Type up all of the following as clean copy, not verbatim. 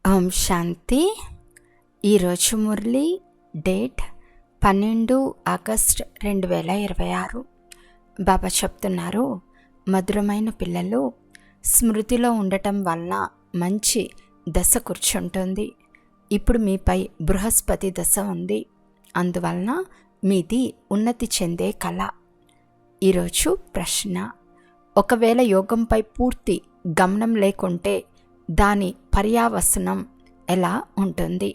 ఓం శాంతి. ఈరోజు Murali date 12 August 2026. బాబా చెప్తున్నారు, మధురమైన పిల్లలు, స్మృతిలో ఉండటం వలన మంచి దశ కూర్చుంటుంది. ఇప్పుడు మీపై బృహస్పతి దశ ఉంది, అందువలన మీది ఉన్నతి చెందే కళ. ఈరోజు ప్రశ్న: ఒకవేళ యోగంపై పూర్తి గమనం లేకుంటే దాని పర్యావసనం ఎలా ఉంటుంది?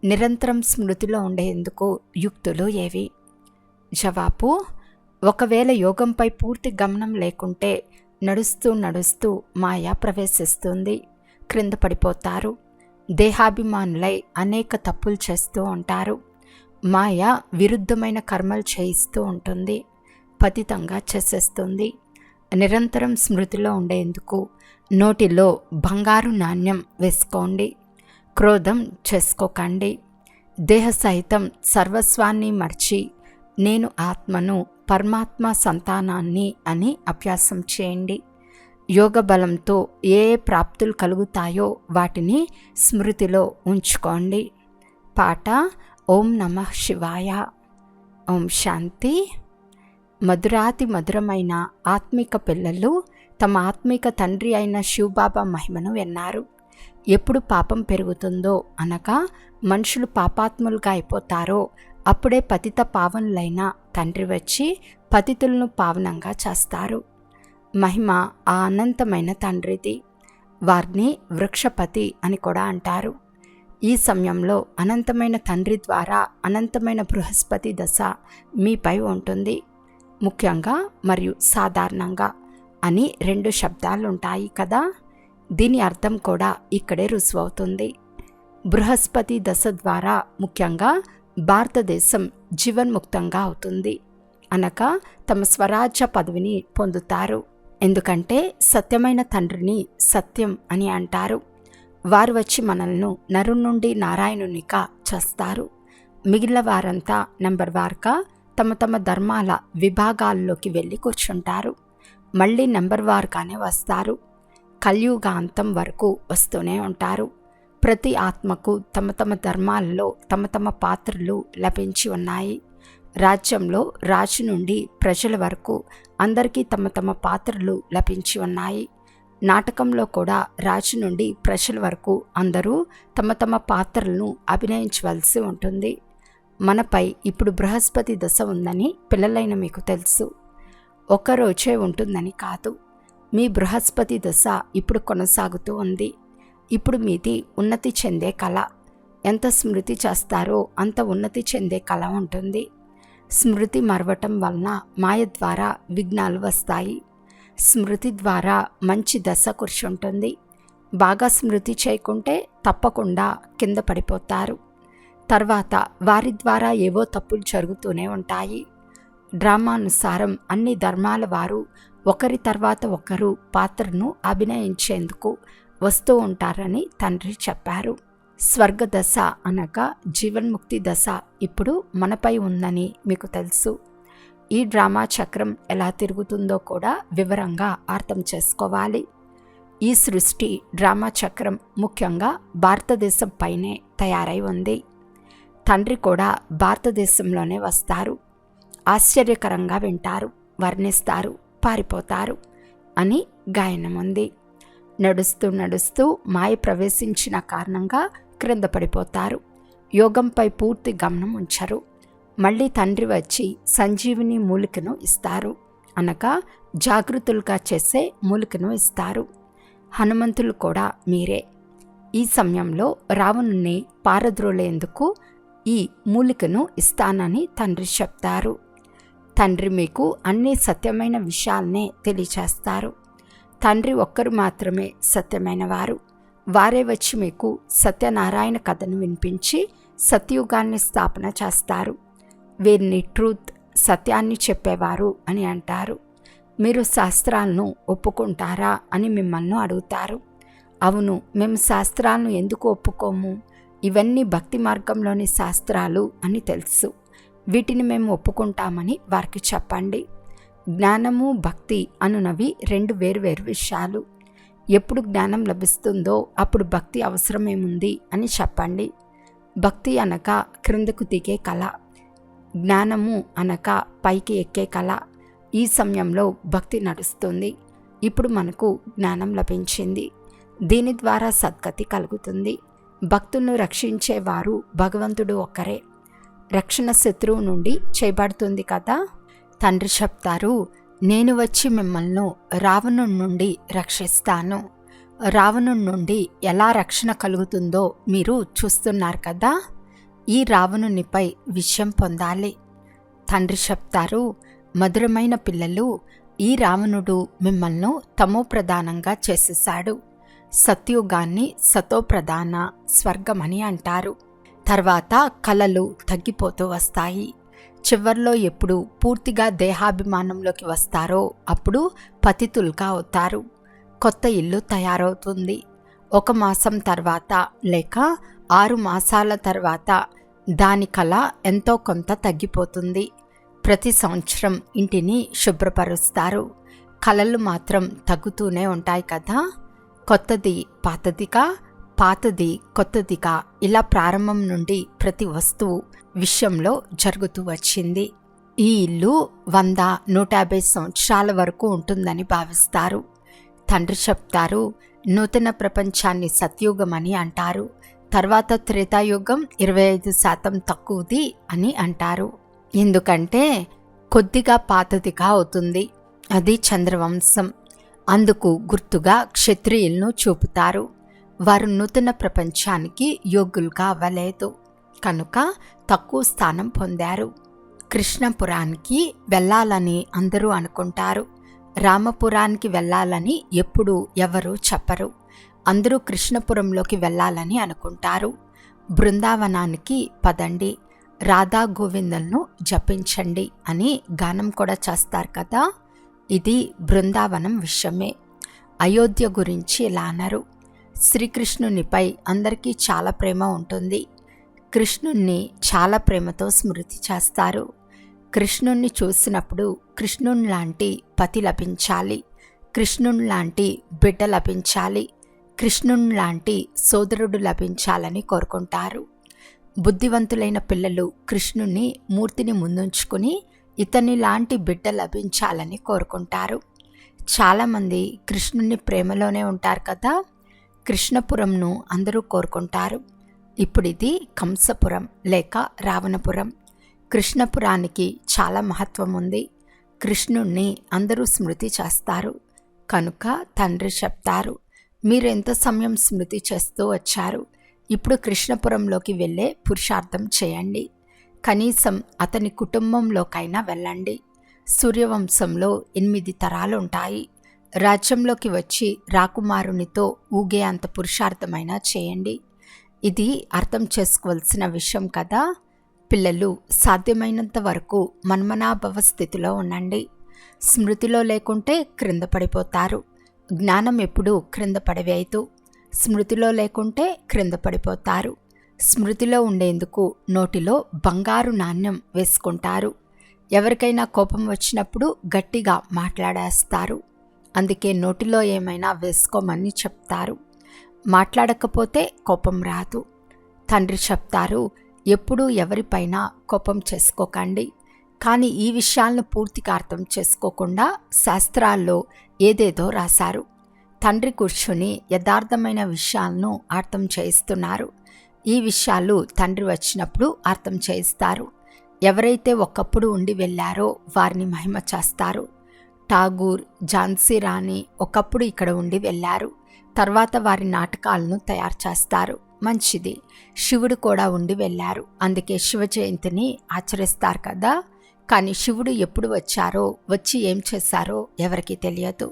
నిరంతరం స్మృతిలో ఉండేందుకు యుక్తులు ఏవి? జవాబు: ఒకవేళ యోగంపై పూర్తి గమనం లేకుంటే నడుస్తూ నడుస్తూ మాయ ప్రవేశిస్తుంది, క్రింద పడిపోతారు. దేహాభిమానులై అనేక తప్పులు చేస్తూ ఉంటారు. మాయ విరుద్ధమైన కర్మలు చేయిస్తూ ఉంటుంది, పతితంగా చేసేస్తుంది. నిరంతరం స్మృతిలో ఉండేందుకు నోటిలో బంగారు నాణ్యం వేసుకోండి. క్రోధం చేసుకోకండి. దేహ సహితం సర్వస్వాన్ని మర్చి నేను ఆత్మను, పరమాత్మ సంతానాన్ని అని అభ్యాసం చేయండి. యోగ బలంతో ఏ ప్రాప్తులు కలుగుతాయో వాటిని స్మృతిలో ఉంచుకోండి. పాట: ఓం నమః శివాయ. ఓం శాంతి. మధురాతి మధురమైన ఆత్మిక పిల్లలు తమ ఆత్మిక తండ్రి అయిన శివబాబా మహిమను విన్నారు. ఎప్పుడు పాపం పెరుగుతుందో అనగా మనుషులు పాపాత్ములుగా అయిపోతారో అప్పుడే పతిత పావనులైన తండ్రి వచ్చి పతితులను పావనంగా చేస్తారు. మహిమ ఆ అనంతమైన తండ్రిది. వారిని వృక్షపతి అని కూడా అంటారు. ఈ సమయంలో అనంతమైన తండ్రి ద్వారా అనంతమైన బృహస్పతి దశ మీపై ఉంటుంది. ముఖ్యంగా మరియు సాధారణంగా అని 2 శబ్దాలు ఉంటాయి కదా. దీని అర్థం కూడా ఇక్కడే రుజువవుతుంది. బృహస్పతి దశ ద్వారా ముఖ్యంగా భారతదేశం జీవన్ముక్తంగా అవుతుంది, అనగా తమ స్వరాజ్య పదవిని పొందుతారు. ఎందుకంటే సత్యమైన తండ్రిని సత్యం అని అంటారు. వారు వచ్చి మనల్ని నరు నుండి నారాయణునిగా చేస్తారు. మిగిలిన వారంతా నెంబర్ వారుగా తమ తమ ధర్మాల విభాగాల్లోకి వెళ్ళి కూర్చుంటారు. మళ్ళీ నెంబర్ వారుగానే వస్తారు. కలియుగాంతం వరకు వస్తూనే ఉంటారు. ప్రతి ఆత్మకు తమ తమ ధర్మాల్లో తమ తమ పాత్రలు లభించి ఉన్నాయి. రాజ్యంలో రాజు నుండి ప్రజల వరకు అందరికీ తమ తమ పాత్రలు లభించి ఉన్నాయి. నాటకంలో కూడా రాజు నుండి ప్రజల వరకు అందరూ తమ తమ పాత్రలను అభినయించవలసి ఉంటుంది. మనపై ఇప్పుడు బృహస్పతి దశ ఉందని పిల్లలైన మీకు తెలుసు. ఒక్కరోజే ఉంటుందని కాదు. మీ బృహస్పతి దశ ఇప్పుడు కొనసాగుతూ ఉంది. ఇప్పుడు మీది ఉన్నతి చెందే కళ. ఎంత స్మృతి చేస్తారో అంత ఉన్నతి చెందే కళ ఉంటుంది. స్మృతి మరవటం వలన మాయ ద్వారా విఘ్నాలు వస్తాయి. స్మృతి ద్వారా మంచి దశ కూర్చుంటుంది. బాగా స్మృతి చేయకుంటే తప్పకుండా కింద పడిపోతారు. తర్వాత వారి ద్వారా ఏవో తప్పులు జరుగుతూనే ఉంటాయి. డ్రామానుసారం అన్ని ధర్మాల వారు ఒకరి తర్వాత ఒకరు పాత్రను అభినయించేందుకు వస్తూ ఉంటారని తండ్రి చెప్పారు. స్వర్గదశ అనగా జీవన్ముక్తి దశ ఇప్పుడు మనపై ఉందని మీకు తెలుసు. ఈ డ్రామా చక్రం ఎలా తిరుగుతుందో కూడా వివరంగా అర్థం చేసుకోవాలి. ఈ సృష్టి డ్రామా చక్రం ముఖ్యంగా భారతదేశం పైనే తయారై ఉంది. తండ్రి కూడా భారతదేశంలోనే వస్తారు. ఆశ్చర్యకరంగా వింటారు, వర్ణిస్తారు, పారిపోతారు అని గాయనం ఉంది. నడుస్తూ నడుస్తూ మాయ ప్రవేశించిన కారణంగా క్రింద పడిపోతారు. యోగంపై పూర్తి గమనం ఉంచరు. మళ్ళీ తండ్రి వచ్చి సంజీవిని మూలికను ఇస్తారు, అనగా జాగృతులుగా చేసే మూలికను ఇస్తారు. హనుమంతులు కూడా మీరే. ఈ సమయంలో రావణుని పారద్రోలేందుకు ఈ మూలికను ఇస్తానని తండ్రి చెప్తారు. తండ్రి మీకు అన్ని సత్యమైన విషయాలనే తెలియచేస్తారు. తండ్రి ఒక్కరు మాత్రమే సత్యమైన వారు. వారే వచ్చి మీకు సత్యనారాయణ కథను వినిపించి సత్యుగాన్ని స్థాపన చేస్తారు. వీరిని ట్రూత్, సత్యాన్ని చెప్పేవారు అని అంటారు. మీరు శాస్త్రాలను ఒప్పుకుంటారా అని మిమ్మల్ని అడుగుతారు. అవును, మేము శాస్త్రాలను ఎందుకు ఒప్పుకోము? ఇవన్నీ భక్తి మార్గంలోని శాస్త్రాలు అని తెలుసు. వీటిని మేము ఒప్పుకుంటామని వారికి చెప్పండి. జ్ఞానము, భక్తి అనునవి 2 వేర్వేరు విషయాలు. ఎప్పుడు జ్ఞానం లభిస్తుందో అప్పుడు భక్తి అవసరమేముంది అని చెప్పండి. భక్తి అనగా క్రిందకు దిగే కళ, జ్ఞానము అనగా పైకి ఎక్కే కళ. ఈ సమయంలో భక్తి నడుస్తుంది. ఇప్పుడు మనకు జ్ఞానం లభించింది. దీని ద్వారా సద్గతి కలుగుతుంది. భక్తులను రక్షించేవారు భగవంతుడు ఒక్కరే. రక్షణ శత్రువు నుండి చేయబడుతుంది కదా. తండ్రి చెప్తారు, నేను వచ్చి మిమ్మల్ని రావణుడి నుండి రక్షిస్తాను. రావణుడి నుండి ఎలా రక్షణ కలుగుతుందో మీరు చూస్తున్నారు కదా. ఈ రావణునిపై విజయం పొందాలి. తండ్రి చెప్తారు, మధురమైన పిల్లలు, ఈ రావణుడు మిమ్మల్ని తమో ప్రధానంగా చేసేశాడు. సత్యుగాన్ని సతోప్రధాన స్వర్గమని అంటారు. తర్వాత కళలు తగ్గిపోతూ వస్తాయి. చివర్లో ఎప్పుడు పూర్తిగా దేహాభిమానంలోకి వస్తారో అప్పుడు పతితులుగా అవుతారు. కొత్త ఇల్లు తయారవుతుంది. 1 మాసం తర్వాత లేక 6 మాసాల తర్వాత దాని కళ ఎంతో కొంత తగ్గిపోతుంది. ప్రతి సంవత్సరం ఇంటిని శుభ్రపరుస్తారు. కళలు మాత్రం తగ్గుతూనే ఉంటాయి కదా. కొత్తది పాతదిగా, పాతది కొత్తదిగా, ఇలా ప్రారంభం నుండి ప్రతి వస్తువు విషయంలో జరుగుతూ వచ్చింది. ఈ ఇల్లు 100, 150 సంవత్సరాల వరకు ఉంటుందని భావిస్తారు. తండ్రి చెప్తారు, నూతన ప్రపంచాన్ని సత్యుగమని అంటారు. తర్వాత త్రేతాయుగం 25% తక్కువది అని అంటారు. ఎందుకంటే కొద్దిగా పాతదిగా అవుతుంది. అది చంద్రవంశం. అందుకు గుర్తుగా క్షత్రియులను చూపుతారు. వారు నూతన ప్రపంచానికి యోగ్యులుగా అవ్వలేదు కనుక తక్కువ స్థానం పొందారు. కృష్ణపురానికి వెళ్ళాలని అందరూ అనుకుంటారు. రామపురానికి వెళ్ళాలని ఎప్పుడూ ఎవరూ చెప్పరు. అందరూ కృష్ణపురంలోకి వెళ్ళాలని అనుకుంటారు. బృందావనానికి పదండి, రాధా గోవిందులను జపించండి అని గానం కూడా చేస్తారు కదా. ఇది బృందావనం విషయమే. అయోధ్య గురించి ఇలా అనరు. శ్రీకృష్ణునిపై అందరికీ చాలా ప్రేమ ఉంటుంది. కృష్ణుణ్ణి చాలా ప్రేమతో స్మృతి చేస్తారు. కృష్ణుణ్ణి చూసినప్పుడు కృష్ణుని లాంటి పతి లభించాలి, కృష్ణుని లాంటి బిడ్డ లభించాలి, కృష్ణుని లాంటి సోదరుడు లభించాలని కోరుకుంటారు. బుద్ధివంతులైన పిల్లలు కృష్ణుని మూర్తిని ముందుంచుకుని ఇతని లాంటి బిడ్డ లభించాలని కోరుకుంటారు. చాలామంది కృష్ణుని ప్రేమలోనే ఉంటారు కదా. కృష్ణపురంను అందరూ కోరుకుంటారు. ఇప్పుడు ఇది కంసపురం లేక రావణపురం. కృష్ణపురానికి చాలా మహత్వం ఉంది. కృష్ణుణ్ణి అందరూ స్మృతి చేస్తారు కనుక తండ్రి చెప్తారు, మీరు ఎంత సమయం స్మృతి చేస్తూ వచ్చారు. ఇప్పుడు కృష్ణపురంలోకి వెళ్ళే పురుషార్థం చేయండి. కనీసం అతని కుటుంబంలోకైనా వెళ్ళండి. సూర్యవంశంలో 8 తరాలు ఉంటాయి. రాజ్యంలోకి వచ్చి రాకుమారునితో ఊగే అంత పురుషార్థమైనా చేయండి. ఇది అర్థం చేసుకోవాల్సిన విషయం కదా. పిల్లలు, సాధ్యమైనంత వరకు మన్మనాభవ స్థితిలో ఉండండి. స్మృతిలో లేకుంటే క్రింద పడిపోతారు. జ్ఞానం ఎప్పుడూ క్రింద పడవేయదు. స్మృతిలో లేకుంటే క్రింద పడిపోతారు. స్మృతిలో ఉండేందుకు నోటిలో బంగారు నాణ్యం వేసుకుంటారు. ఎవరికైనా కోపం వచ్చినప్పుడు గట్టిగా మాట్లాడేస్తారు. అందుకే నోటిలో ఏమైనా వేసుకోమని చెప్తారు. మాట్లాడకపోతే కోపం రాదు. తండ్రి చెప్తారు, ఎప్పుడూ ఎవరిపైనా కోపం చేసుకోకండి. కానీ ఈ విషయాలను పూర్తిగా అర్థం చేసుకోకుండా శాస్త్రాల్లో ఏదేదో రాశారు. తండ్రి కూర్చుని యథార్థమైన విషయాలను అర్థం చేయిస్తున్నారు. ఈ విషయాలు తండ్రి వచ్చినప్పుడు అర్థం చేయిస్తారు. ఎవరైతే ఒకప్పుడు ఉండి వెళ్ళారో వారిని మహిమ చేస్తారు. ఠాగూర్, ఝాన్సీ రాణి ఒకప్పుడు ఇక్కడ ఉండి వెళ్ళారు. తర్వాత వారి నాటకాలను తయారు చేస్తారు. మంచిది. శివుడు కూడా ఉండి వెళ్ళారు. అందుకే శివ జయంతిని ఆచరిస్తారు కదా. కానీ శివుడు ఎప్పుడు వచ్చారో, వచ్చి ఏం చేశారో ఎవరికీ తెలియదు.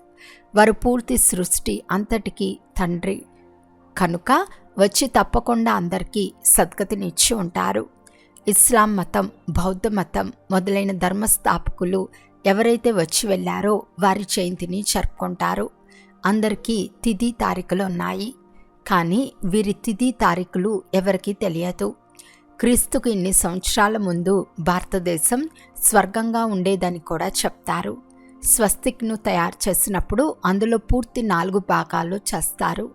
వారు పూర్తి సృష్టి అంతటికీ తండ్రి కనుక వచ్చి తప్పకుండా అందరికీ సద్గతిని ఇచ్చి ఉంటారు. ఇస్లాం మతం, బౌద్ధ మతం మొదలైన ధర్మస్థాపకులు ఎవరైతే వచ్చి వెళ్ళారో వారి జయంతిని జరుపుకుంటారు. అందరికీ తిథి తారీఖులు ఉన్నాయి. కానీ వీరి తిథి తారీఖులు ఎవరికీ తెలియదు. క్రీస్తుకు ఇన్ని సంవత్సరాల ముందు భారతదేశం స్వర్గంగా ఉండేదని కూడా చెప్తారు. స్వస్తిక్ను తయారు చేసినప్పుడు అందులో పూర్తి 4 భాగాలు చేస్తారు.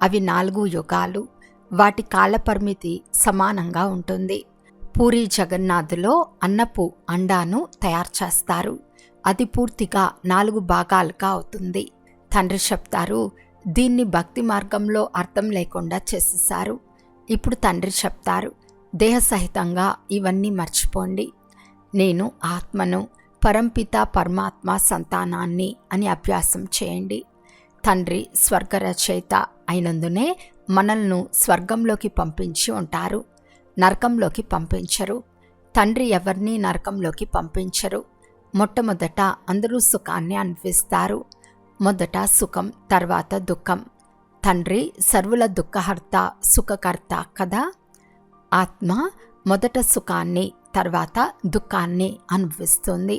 అవి 4 యుగాలు. వాటి కాలపరిమితి సమానంగా ఉంటుంది. పూరి జగన్నాథులో అన్నపు అండాను తయారు చేస్తారు. అది పూర్తిగా 4 భాగాలుగా అవుతుంది. తండ్రి చెప్తారు, దీన్ని భక్తి మార్గంలో అర్థం లేకుండా చేసేశారు. ఇప్పుడు తండ్రి చెప్తారు, దేహసహితంగా ఇవన్నీ మర్చిపోండి. నేను ఆత్మను, పరంపిత పరమాత్మ సంతానాన్ని అని అభ్యాసం చేయండి. తండ్రి స్వర్గరచయిత అయినందునే మనల్ని స్వర్గంలోకి పంపించి ఉంటారు, నరకంలోకి పంపించరు. తండ్రి ఎవరిని నరకంలోకి పంపించరు. మొట్టమొదట అందరూ సుఖాన్ని అనుభవిస్తారు. మొదట సుఖం, తర్వాత దుఃఖం. తండ్రి సర్వుల దుఃఖహర్త, సుఖకర్త కదా. ఆత్మ మొదట సుఖాన్ని, తర్వాత దుఃఖాన్ని అనుభవిస్తుంది.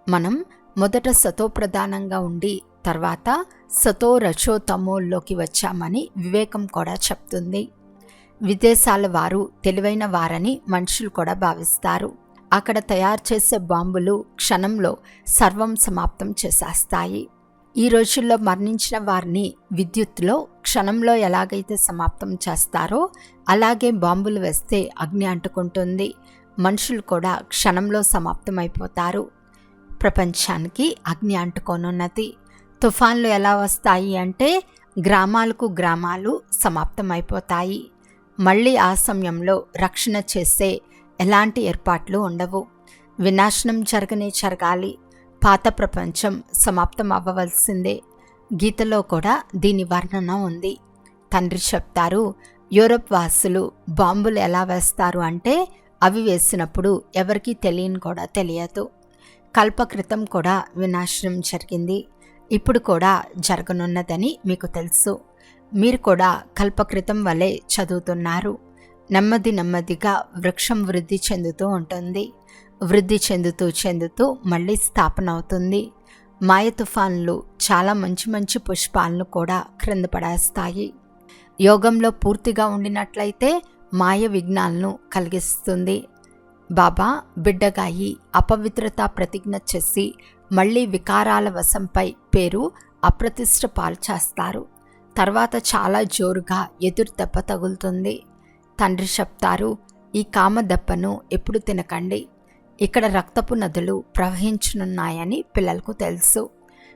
మనం మొదట సతోప్రధానంగా ఉండి తర్వాత సతో రజో తమోల్లోకి వచ్చామని వివేకం కూడా చెప్తుంది. విదేశాల వారు తెలివైన వారని మనుషులు కూడా భావిస్తారు. అక్కడ తయారు చేసే బాంబులు క్షణంలో సర్వం సమాప్తం చేసేస్తాయి. ఈ రోజుల్లో మరణించిన వారిని విద్యుత్తులో క్షణంలో ఎలాగైతే సమాప్తం చేస్తారో అలాగే బాంబులు వేస్తే అగ్ని అంటుకుంటుంది. మనుషులు కూడా క్షణంలో సమాప్తమైపోతారు. ప్రపంచానికి అగ్ని అంటుకోనున్నది. తుఫాన్లు ఎలా వస్తాయి అంటే గ్రామాలకు గ్రామాలు సమాప్తమైపోతాయి. మళ్ళీ ఆ సమయంలో రక్షణ చేసే ఎలాంటి ఏర్పాట్లు ఉండవు. వినాశనం జరగాలి. పాత ప్రపంచం సమాప్తం అవ్వవలసిందే. గీతలో కూడా దీని వర్ణన ఉంది. తండ్రి చెప్తారు, యూరప్ వాసులు బాంబులు ఎలా వేస్తారు అంటే అవి వేసినప్పుడు ఎవరికీ తెలియని కూడా తెలియదు. కల్పక్రితం కూడా వినాశనం జరిగింది, ఇప్పుడు కూడా జరగనున్నదని మీకు తెలుసు. మీరు కూడా కల్పక్రితం వలె చదువుతున్నారు. నెమ్మదిగా వృక్షం వృద్ధి చెందుతూ ఉంటుంది. వృద్ధి చెందుతూ మళ్ళీ స్థాపన అవుతుంది. మాయ తుఫాన్లు చాలా మంచి పుష్పాలను కూడా క్రింద పడేస్తాయి. యోగంలో పూర్తిగా ఉండినట్లయితే మాయ విఘ్నాలను కలిగిస్తుంది. బాబా బిడ్డగాయి అపవిత్రత ప్రతిజ్ఞ చేసి మళ్ళీ వికారాల వశంపై పేరు అప్రతిష్ట పాలు చేస్తారు. తర్వాత చాలా జోరుగా ఎదురు దెబ్బ తగులుతుంది. తండ్రి చెప్తారు, ఈ కామదెబ్బను ఎప్పుడు తినకండి. ఇక్కడ రక్తపు నదులు ప్రవహించనున్నాయని పిల్లలకు తెలుసు.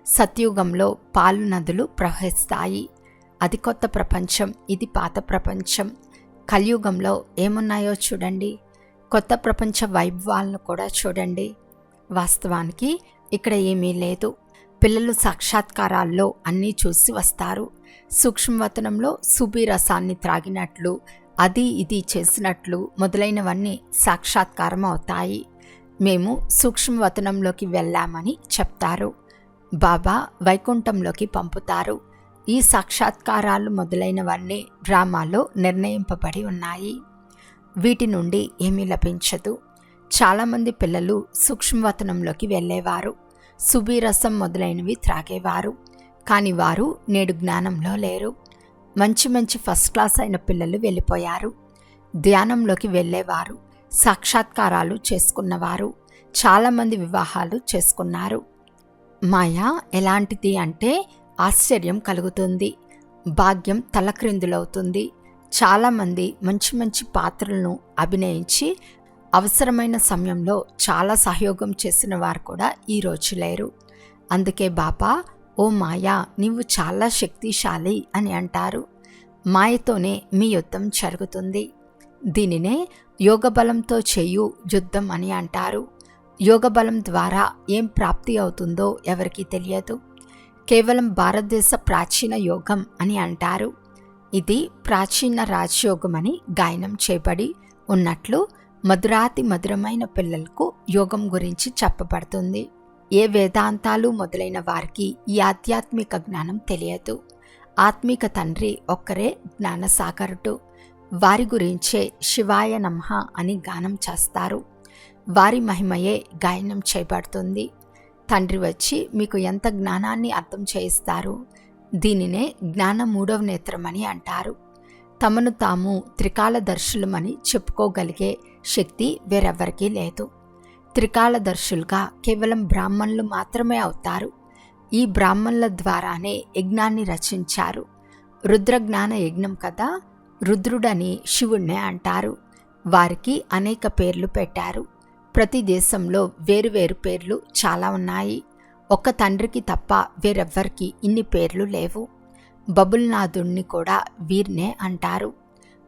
సత్యుగంలో పాలు నదులు ప్రవహిస్తాయి. అది కొత్త ప్రపంచం, ఇది పాత ప్రపంచం. కలియుగంలో ఏమున్నాయో చూడండి. కొత్త ప్రపంచ వైభవాలను కూడా చూడండి. వాస్తవానికి ఇక్కడ ఏమీ లేదు. పిల్లలు సాక్షాత్కారాల్లో అన్నీ చూసి వస్తారు. సూక్ష్మవతనంలో సుబీ రసాన్ని త్రాగినట్లు, అది ఇది చేసినట్లు మొదలైనవన్నీ సాక్షాత్కారం అవుతాయి. మేము సూక్ష్మవతనంలోకి వెళ్ళామని చెప్తారు. బాబా వైకుంఠంలోకి పంపుతారు. ఈ సాక్షాత్కారాలు మొదలైనవన్నీ డ్రామాలో నిర్ణయింపబడి ఉన్నాయి. వీటి నుండి ఏమీ లభించదు. చాలామంది పిల్లలు సూక్ష్మవతనంలోకి వెళ్ళేవారు, సుబీరసం మొదలైనవి త్రాగేవారు. కానీ వారు నేడు జ్ఞానంలో లేరు. మంచి ఫస్ట్ క్లాస్ అయిన పిల్లలు వెళ్ళిపోయారు. ధ్యానంలోకి వెళ్ళేవారు, సాక్షాత్కారాలు చేసుకున్నవారు, చాలామంది వివాహాలు చేసుకున్నారు. మాయ ఎలాంటిది అంటే ఆశ్చర్యం కలుగుతుంది. భాగ్యం తలక్రిందులవుతుంది. చాలామంది మంచి పాత్రలను అభినయించి అవసరమైన సమయంలో చాలా సహయోగం చేసిన వారు కూడా ఈరోజు లేరు. అందుకే బాబా, ఓ మాయా, నీవు చాలా శక్తిశాలి అని అంటారు. మాయతోనే మీ యుద్ధం జరుగుతుంది. దీనినే యోగబలంతో చేయు యుద్ధం అని అంటారు. యోగబలం ద్వారా ఏం ప్రాప్తి అవుతుందో ఎవరికీ తెలియదు. కేవలం భారతదేశ ప్రాచీన యోగం అని అంటారు. ఇది ప్రాచీన రాజయోగం అని గాయనం చేయబడి ఉన్నట్లు మధురాతి మధురమైన పిల్లలకు యోగం గురించి చెప్పబడుతుంది. ఏ వేదాంతాలు మొదలైన వారికి ఈ ఆధ్యాత్మిక జ్ఞానం తెలియదు. ఆత్మిక తండ్రి ఒక్కరే జ్ఞానసాగరుడు. వారి గురించే శివాయ నమః అని గానం చేస్తారు. వారి మహిమయే గాయనం చేయబడుతుంది. తండ్రి వచ్చి మీకు ఎంత జ్ఞానాన్ని అర్థం చేయిస్తారు. దీనినే జ్ఞాన 3వ నేత్రం అని అంటారు. తమను తాము త్రికాలదర్శులమని చెప్పుకోగలిగే శక్తి వేరెవ్వరికీ లేదు. త్రికాలదర్శులుగా కేవలం బ్రాహ్మణులు మాత్రమే అవుతారు. ఈ బ్రాహ్మణుల ద్వారానే యజ్ఞాన్ని రచించారు. రుద్రజ్ఞాన యజ్ఞం కదా. రుద్రుడని శివుణ్ణే అంటారు. వారికి అనేక పేర్లు పెట్టారు. ప్రతి దేశంలో వేరువేరు పేర్లు చాలా ఉన్నాయి. ఒక్క తండ్రికి తప్ప వేరెవ్వరికి ఇన్ని పేర్లు లేవు. బబుల్నాథుణ్ణి కూడా వీర్నే అంటారు.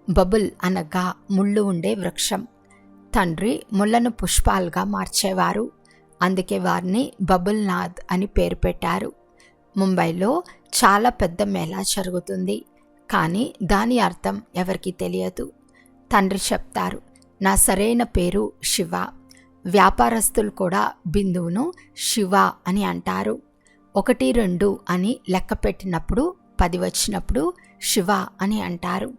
బబుల్ అనగా ముళ్ళు ఉండే వృక్షం. తండ్రి ముళ్లను పుష్పాలుగా మార్చేవారు. అందుకే వారిని బబుల్నాథ్ అని పేరు పెట్టారు. ముంబైలో చాలా పెద్ద మేళా జరుగుతుంది, కానీ దాని అర్థం ఎవరికీ తెలియదు. తండ్రి చెప్తారు, నా సరైన పేరు శివ. వ్యాపారస్తులు కూడా బిందువును శివ అని అంటారు. 1, 2 అని లెక్క పెట్టినప్పుడు 10 వచ్చినప్పుడు శివ అని అంటారు.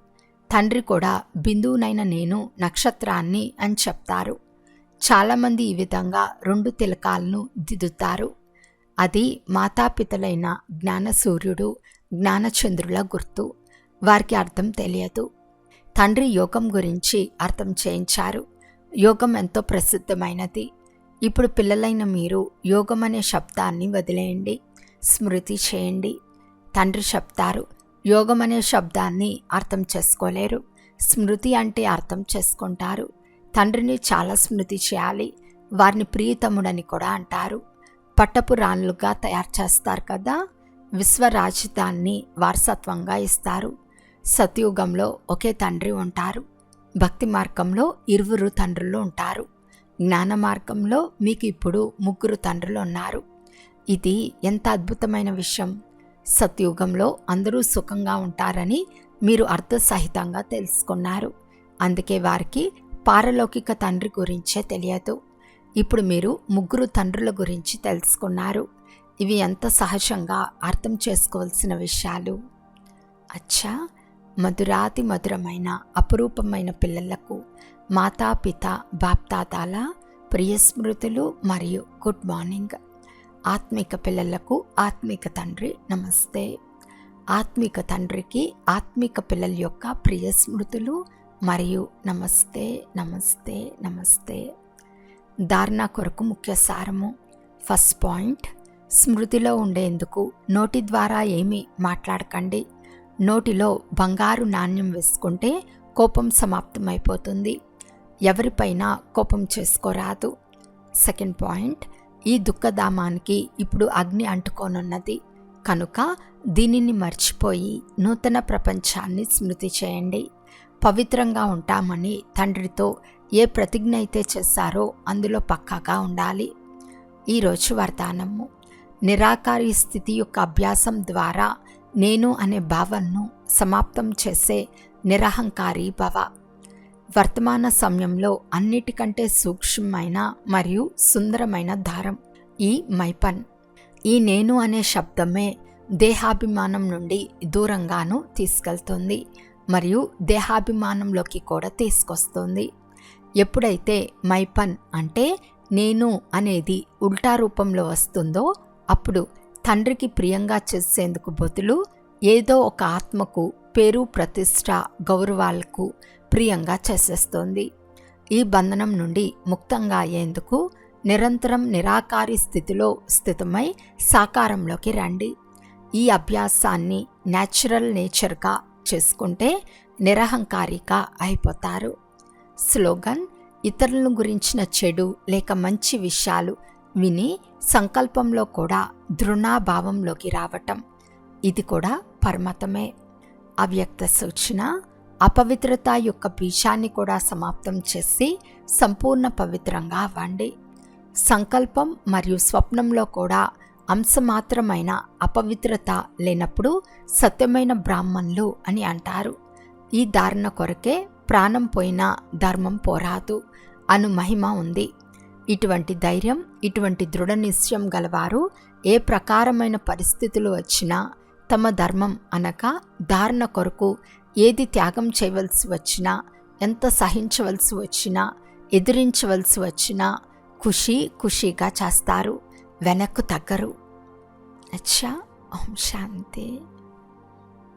తండ్రి కూడా బిందువునైన నేను నక్షత్రాన్ని అని చెప్తారు. చాలామంది ఈ విధంగా 2 తిలకాలను దిద్దుతారు. అది మాతాపితలైన జ్ఞానసూర్యుడు, జ్ఞానచంద్రుల గుర్తు. వారికి అర్థం తెలియదు. తండ్రి యోగం గురించి అర్థం చేయించారు. యోగం ఎంతో ప్రసిద్ధమైనది. ఇప్పుడు పిల్లలైన మీరు యోగం అనే శబ్దాన్ని వదిలేయండి, స్మృతి చేయండి. తండ్రి చెప్తారు, యోగం అనే శబ్దాన్ని అర్థం చేసుకోలేరు, స్మృతి అంటే అర్థం చేసుకుంటారు. తండ్రిని చాలా స్మృతి చేయాలి. వారిని ప్రియతముడని కూడా అంటారు. పట్టపు రాణులుగా తయారు చేస్తారు కదా. విశ్వరాజితాన్ని వారసత్వంగా ఇస్తారు. సత్యుగంలో ఒకే తండ్రి ఉంటారు. భక్తి మార్గంలో 2 తండ్రులు ఉంటారు. జ్ఞాన మార్గంలో మీకు ఇప్పుడు 3 తండ్రులు ఉన్నారు. ఇది ఎంత అద్భుతమైన విషయం. సత్యుగంలో అందరూ సుఖంగా ఉంటారని మీరు అర్థసహితంగా తెలుసుకున్నారు. అందుకే వారికి పారలౌకిక తండ్రి గురించే తెలియదు. ఇప్పుడు మీరు 3 తండ్రుల గురించి తెలుసుకున్నారు. ఇవి ఎంత సహజంగా అర్థం చేసుకోవాల్సిన విషయాలు. అచ్చా, మధురాతి మధురమైన అపురూపమైన పిల్లలకు మాతాపిత బాప్తాతాల ప్రియస్మృతులు మరియు గుడ్ మార్నింగ్. ఆత్మిక పిల్లలకు ఆత్మిక తండ్రి నమస్తే. ఆత్మిక తండ్రికి ఆత్మిక పిల్లల యొక్క ప్రియస్మృతులు మరియు నమస్తే నమస్తే నమస్తే. ధారణ కొరకు ముఖ్య సారము. ఫస్ట్ పాయింట్, స్మృతిలో ఉండేందుకు నోటి ద్వారా ఏమీ మాట్లాడకండి. నోటిలో బంగారు నాణ్యం వేసుకుంటే కోపం సమాప్తమైపోతుంది. ఎవరిపైన కోపం చేసుకోరాదు. సెకండ్ పాయింట్, ఈ దుఃఖధామానికి ఇప్పుడు అగ్ని అంటుకోనున్నది కనుక దీనిని మర్చిపోయి నూతన ప్రపంచాన్ని స్మృతి చేయండి. పవిత్రంగా ఉంటామని తండ్రితో ఏ ప్రతిజ్ఞ అయితే చేశారో అందులో పక్కాగా ఉండాలి. ఈరోజు వరదానము. నిరాకారి స్థితి యొక్క అభ్యాసం ద్వారా నేను అనే భావనను సమాప్తం చేసే నిరహంకారి భవ. వర్తమాన సమయంలో అన్నిటికంటే సూక్ష్మమైన మరియు సుందరమైన దారం ఈ మైపన్. ఈ నేను అనే శబ్దమే దేహాభిమానం నుండి దూరంగాను తీసుకెళ్తుంది మరియు దేహాభిమానంలోకి కూడా తీసుకొస్తుంది. ఎప్పుడైతే మైపన్ అంటే నేను అనేది ఉల్టా రూపంలో వస్తుందో అప్పుడు తండ్రికి ప్రియంగా చేసేందుకు బదులు ఏదో ఒక ఆత్మకు పేరు, ప్రతిష్ట, గౌరవాలకు ప్రియంగా చేసేస్తోంది. ఈ బంధనం నుండి ముక్తంగా అయ్యేందుకు నిరంతరం నిరాకారి స్థితిలో స్థితమై సాకారంలోకి రండి. ఈ అభ్యాసాన్ని న్యాచురల్ నేచర్గా చేసుకుంటే నిరహంకారిగా అయిపోతారు. స్లోగన్. ఇతరులను గురించిన చెడు లేక మంచి విషయాలు విని సంకల్పంలో కూడా దృఢాభావంలోకి రావటం, ఇది కూడా పరమతమే. అవ్యక్త సూచన. అపవిత్రత యొక్క బీజాన్ని కూడా సమాప్తం చేసి సంపూర్ణ పవిత్రంగా అవ్వండి. సంకల్పం మరియు స్వప్నంలో కూడా అంశమాత్రమైన అపవిత్రత లేనప్పుడు సత్యమైన బ్రాహ్మణులు అని అంటారు. ఈ ధారణ కొరకే ప్రాణం పోయినా ధర్మం పోరాదు అను మహిమ ఉంది. ఇటువంటి ధైర్యం, ఇటువంటి దృఢ నిశ్చయం గలవారు ఏ ప్రకారమైన పరిస్థితులు వచ్చినా తమ ధర్మం అనగా ధారణ కొరకు ఏది త్యాగం చేయవలసి వచ్చినా, ఎంత సహించవలసి వచ్చినా, ఎదిరించవలసి వచ్చినా ఖుషీగా చేస్తారు, వెనక్కు తగ్గరు. అచ్చా. ఓం శాంతి.